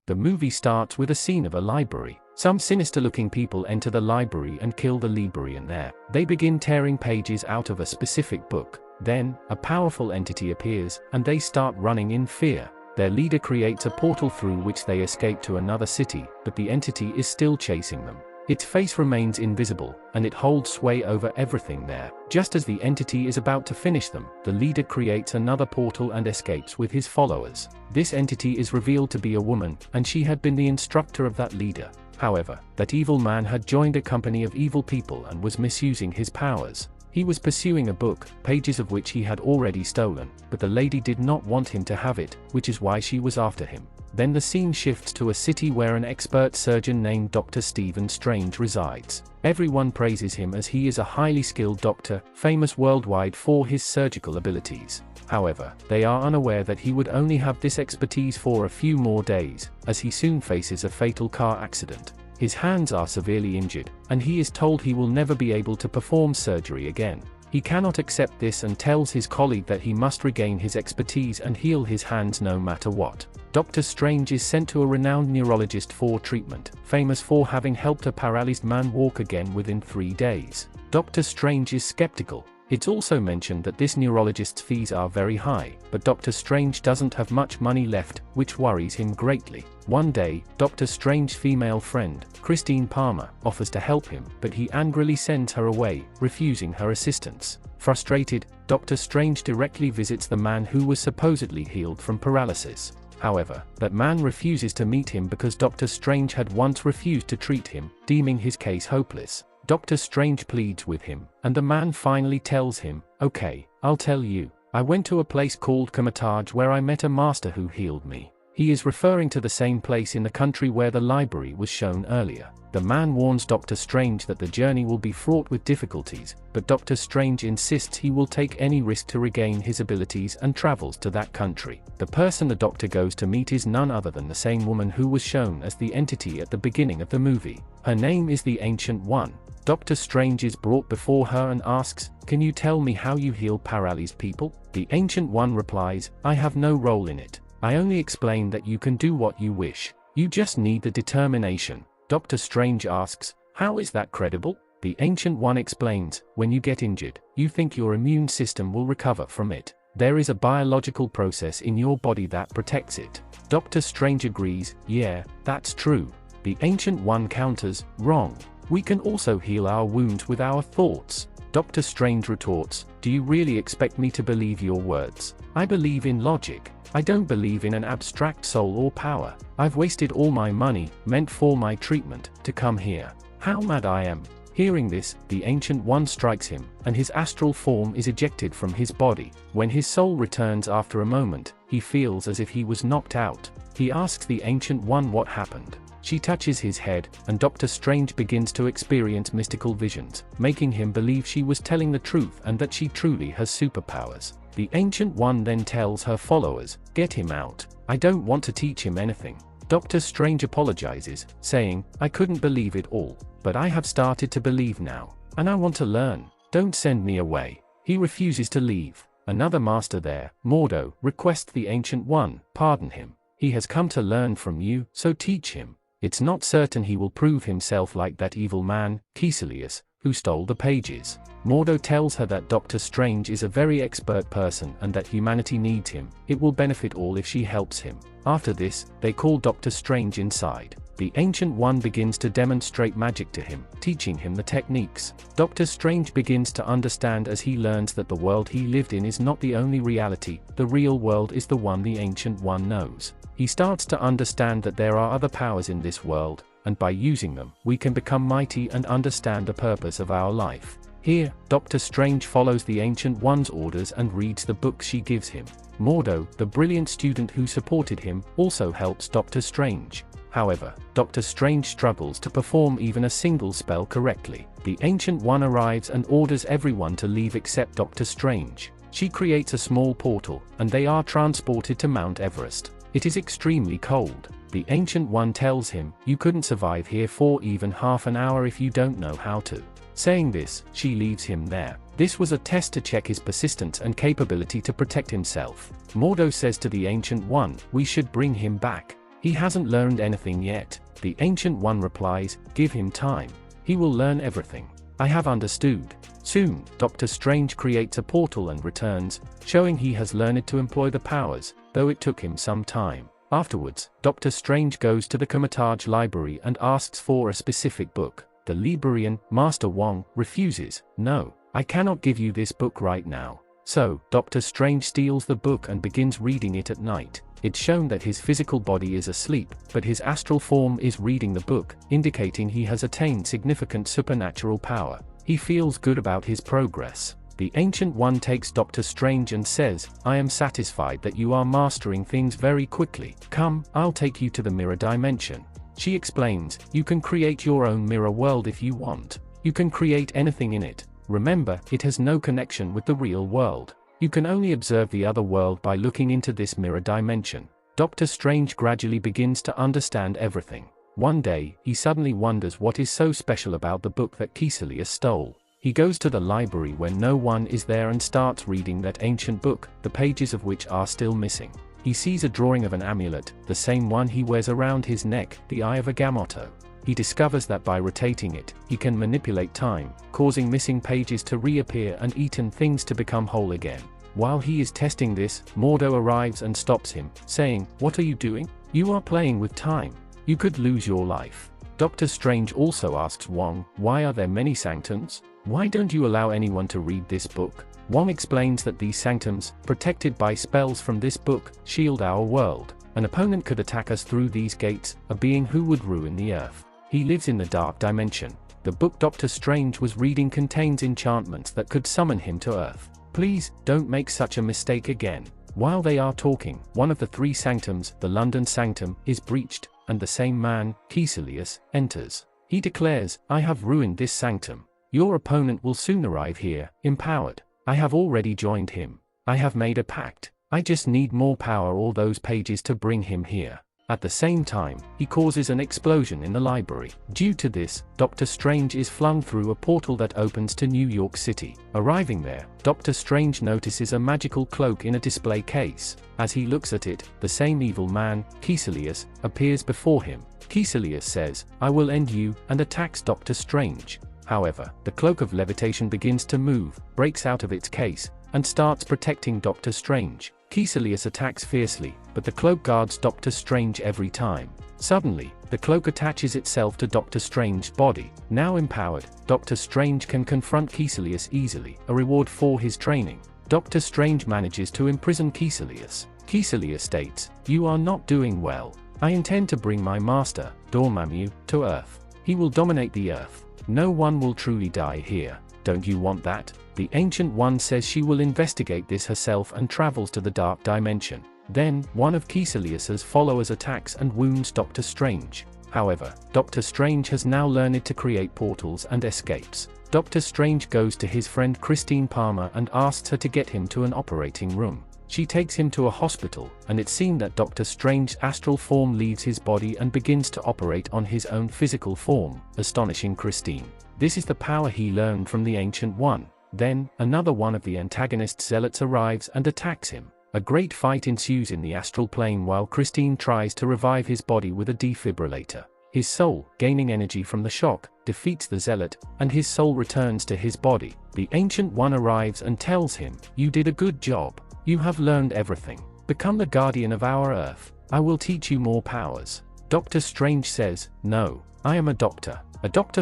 The movie starts with a scene of a library. Some sinister-looking people enter the library and kill the librarian there. They begin tearing pages out of a specific book. Then, a powerful entity appears, and they start running in fear. Their leader creates a portal through which they escape to another city, but the entity is still chasing them. Its face remains invisible, and it holds sway over everything there. Just as the entity is about to finish them, the leader creates another portal and escapes with his followers. This entity is revealed to be a woman, and she had been the instructor of that leader. However, that evil man had joined a company of evil people and was misusing his powers. He was pursuing a book, pages of which he had already stolen, but the lady did not want him to have it, which is why she was after him. Then the scene shifts to a city where an expert surgeon named Dr. Stephen Strange resides. Everyone praises him as he is a highly skilled doctor, famous worldwide for his surgical abilities. However, they are unaware that he would only have this expertise for a few more days, as he soon faces a fatal car accident. His hands are severely injured, and he is told he will never be able to perform surgery again. He cannot accept this and tells his colleague that he must regain his expertise and heal his hands no matter what. Dr. Strange is sent to a renowned neurologist for treatment, famous for having helped a paralyzed man walk again within 3 days. Dr. Strange is skeptical. It's also mentioned that this neurologist's fees are very high, but Dr. Strange doesn't have much money left, which worries him greatly. One day, Dr. Strange's female friend, Christine Palmer, offers to help him, but he angrily sends her away, refusing her assistance. Frustrated, Dr. Strange directly visits the man who was supposedly healed from paralysis. However, that man refuses to meet him because Dr. Strange had once refused to treat him, deeming his case hopeless. Dr. Strange pleads with him, and the man finally tells him, "Okay, I'll tell you. I went to a place called Kamar-Taj where I met a master who healed me." He is referring to the same place in the country where the library was shown earlier. The man warns Dr. Strange that the journey will be fraught with difficulties, but Dr. Strange insists he will take any risk to regain his abilities and travels to that country. The person the doctor goes to meet is none other than the same woman who was shown as the entity at the beginning of the movie. Her name is the Ancient One. Dr. Strange is brought before her and asks, "Can you tell me how you heal paralyzed people?" The Ancient One replies, "I have no role in it. I only explain that you can do what you wish. You just need the determination." Dr. Strange asks, "How is that credible?" The Ancient One explains, "When you get injured, you think your immune system will recover from it. There is a biological process in your body that protects it." Dr. Strange agrees, "Yeah, that's true." The Ancient One counters, "Wrong. We can also heal our wounds with our thoughts." Dr. Strange retorts, "Do you really expect me to believe your words? I believe in logic. I don't believe in an abstract soul or power. I've wasted all my money, meant for my treatment, to come here. How mad I am." Hearing this, the Ancient One strikes him, and his astral form is ejected from his body. When his soul returns after a moment, he feels as if he was knocked out. He asks the Ancient One what happened. She touches his head, and Dr. Strange begins to experience mystical visions, making him believe she was telling the truth and that she truly has superpowers. The Ancient One then tells her followers, "Get him out. I don't want to teach him anything." Dr. Strange apologizes, saying, "I couldn't believe it all, but I have started to believe now, and I want to learn. Don't send me away." He refuses to leave. Another master there, Mordo, requests the Ancient One, "Pardon him. He has come to learn from you, so teach him. It's not certain he will prove himself like that evil man, Keselius, who stole the pages." Mordo tells her that Dr. Strange is a very expert person and that humanity needs him. It will benefit all if she helps him. After this, they call Dr. Strange inside. The Ancient One begins to demonstrate magic to him, teaching him the techniques. Dr. Strange begins to understand as he learns that the world he lived in is not the only reality. The real world is the one the Ancient One knows. He starts to understand that there are other powers in this world, and by using them, we can become mighty and understand the purpose of our life. Here, Dr. Strange follows the Ancient One's orders and reads the books she gives him. Mordo, the brilliant student who supported him, also helps Dr. Strange. However, Dr. Strange struggles to perform even a single spell correctly. The Ancient One arrives and orders everyone to leave except Dr. Strange. She creates a small portal, and they are transported to Mount Everest. It is extremely cold. The Ancient One tells him, "You couldn't survive here for even half an hour if you don't know how to." Saying this, she leaves him there. This was a test to check his persistence and capability to protect himself. Mordo says to the Ancient One, "We should bring him back." He hasn't learned anything yet. The Ancient One replies, give him time. He will learn everything. I have understood. Soon, Doctor Strange creates a portal and returns, showing he has learned to employ the powers, though it took him some time. Afterwards, Doctor Strange goes to the Kamar-Taj library and asks for a specific book. The librarian, Master Wong, refuses. No, I cannot give you this book right now. So, Doctor Strange steals the book and begins reading it at night. It's shown that his physical body is asleep, but his astral form is reading the book, indicating he has attained significant supernatural power. He feels good about his progress. The Ancient One takes Doctor Strange and says, I am satisfied that you are mastering things very quickly. Come, I'll take you to the mirror dimension. She explains, you can create your own mirror world if you want. You can create anything in it. Remember, it has no connection with the real world. You can only observe the other world by looking into this mirror dimension. Doctor Strange gradually begins to understand everything. One day, he suddenly wonders what is so special about the book that Caecilius stole. He goes to the library when no one is there and starts reading that ancient book, the pages of which are still missing. He sees a drawing of an amulet, the same one he wears around his neck, the Eye of Agamotto. He discovers that by rotating it, he can manipulate time, causing missing pages to reappear and eaten things to become whole again. While he is testing this, Mordo arrives and stops him, saying, what are you doing? You are playing with time. You could lose your life. Doctor Strange also asks Wong, why are there many sanctums? Why don't you allow anyone to read this book? Wong explains that these sanctums, protected by spells from this book, shield our world. An opponent could attack us through these gates, a being who would ruin the earth. He lives in the dark dimension. The book Doctor Strange was reading contains enchantments that could summon him to earth. Please, don't make such a mistake again. While they are talking, one of the three sanctums, the London Sanctum, is breached, and the same man, Caecilius, enters. He declares, I have ruined this sanctum. Your opponent will soon arrive here, empowered. I have already joined him. I have made a pact. I just need more power or those pages to bring him here. At the same time, he causes an explosion in the library. Due to this, Doctor Strange is flung through a portal that opens to New York City. Arriving there, Doctor Strange notices a magical cloak in a display case. As he looks at it, the same evil man, Caecilius, appears before him. Caecilius says, I will end you, and attacks Doctor Strange. However, the cloak of levitation begins to move, breaks out of its case, and starts protecting Doctor Strange. Caecilius attacks fiercely, but the cloak guards Doctor Strange every time. Suddenly, the cloak attaches itself to Doctor Strange's body. Now empowered, Doctor Strange can confront Caecilius easily, a reward for his training. Doctor Strange manages to imprison Caecilius. Caecilius states, you are not doing well. I intend to bring my master, Dormammu, to Earth. He will dominate the Earth. No one will truly die here. Don't you want that? The Ancient One says she will investigate this herself and travels to the Dark Dimension. Then, one of Caecilius's followers attacks and wounds Doctor Strange. However, Doctor Strange has now learned to create portals and escapes. Doctor Strange goes to his friend Christine Palmer and asks her to get him to an operating room. She takes him to a hospital, and it's seen that Doctor Strange's astral form leaves his body and begins to operate on his own physical form, astonishing Christine. This is the power he learned from the Ancient One. Then, another one of the antagonist zealots arrives and attacks him. A great fight ensues in the astral plane while Christine tries to revive his body with a defibrillator. His soul, gaining energy from the shock, defeats the zealot, and his soul returns to his body. The Ancient One arrives and tells him, you did a good job. You have learned everything. Become the guardian of our Earth. I will teach you more powers. Doctor Strange says, no, I am a doctor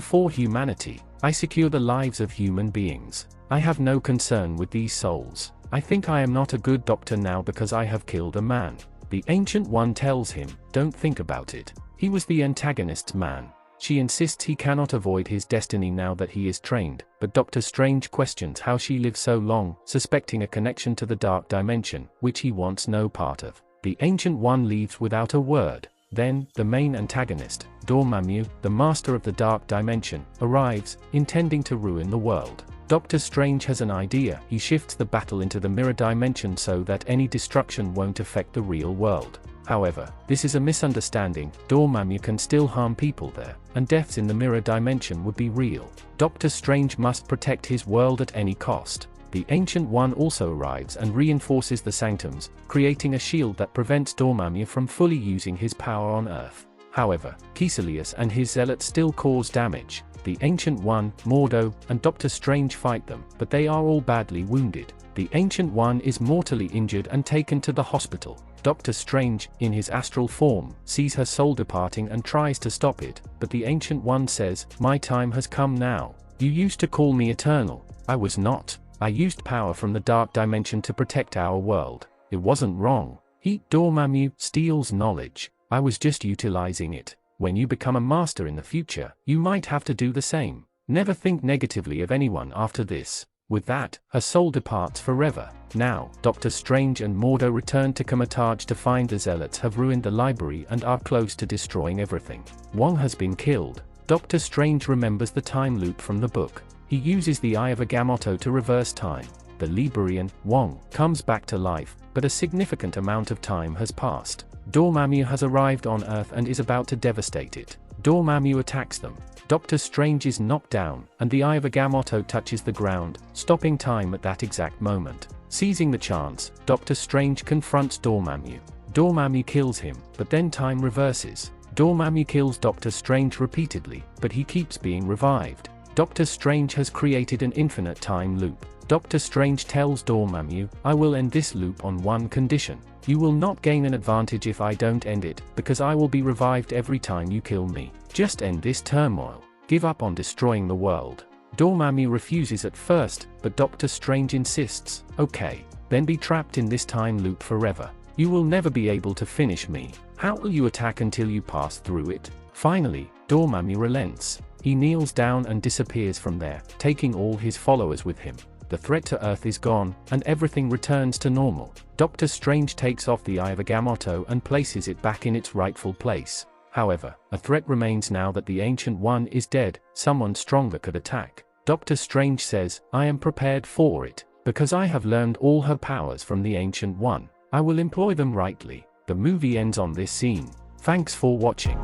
for humanity. I secure the lives of human beings. I have no concern with these souls. I think I am not a good doctor now because I have killed a man. The Ancient One tells him, don't think about it. He was the antagonist's man. She insists he cannot avoid his destiny now that he is trained, but Doctor Strange questions how she lived so long, suspecting a connection to the Dark Dimension, which he wants no part of. The Ancient One leaves without a word. Then, the main antagonist, Dormammu, the master of the Dark Dimension, arrives, intending to ruin the world. Doctor Strange has an idea. He shifts the battle into the mirror dimension so that any destruction won't affect the real world. However, this is a misunderstanding. Dormammu can still harm people there, and deaths in the mirror dimension would be real. Doctor Strange must protect his world at any cost. The Ancient One also arrives and reinforces the sanctums, creating a shield that prevents Dormammu from fully using his power on Earth. However, Caecilius and his zealots still cause damage. The Ancient One, Mordo, and Doctor Strange fight them, but they are all badly wounded. The Ancient One is mortally injured and taken to the hospital. Doctor Strange, in his astral form, sees her soul departing and tries to stop it, but the Ancient One says, "My time has come now. You used to call me eternal. I was not. I used power from the dark dimension to protect our world. It wasn't wrong. Dormammu steals knowledge. I was just utilizing it. When you become a master in the future, you might have to do the same. Never think negatively of anyone after this." With that, her soul departs forever. Now, Doctor Strange and Mordo return to Kamar-Taj to find the zealots have ruined the library and are close to destroying everything. Wong has been killed. Doctor Strange remembers the time loop from the book. He uses the Eye of Agamotto to reverse time. The librarian, Wong, comes back to life, but a significant amount of time has passed. Dormammu has arrived on Earth and is about to devastate it. Dormammu attacks them. Doctor Strange is knocked down, and the Eye of Agamotto touches the ground, stopping time at that exact moment. Seizing the chance, Doctor Strange confronts Dormammu. Dormammu kills him, but then time reverses. Dormammu kills Doctor Strange repeatedly, but he keeps being revived. Doctor Strange has created an infinite time loop. Doctor Strange tells Dormammu, "I will end this loop on one condition. You will not gain an advantage if I don't end it, because I will be revived every time you kill me. Just end this turmoil. Give up on destroying the world." Dormammu refuses at first, but Doctor Strange insists, "Okay, then be trapped in this time loop forever. You will never be able to finish me. How will you attack until you pass through it?" Finally, Dormammu relents. He kneels down and disappears from there, taking all his followers with him. The threat to Earth is gone, and everything returns to normal. Doctor Strange takes off the Eye of Agamotto and places it back in its rightful place. However, a threat remains now that the Ancient One is dead. Someone stronger could attack. Doctor Strange says, "I am prepared for it. Because I have learned all her powers from the Ancient One, I will employ them rightly." The movie ends on this scene. Thanks for watching.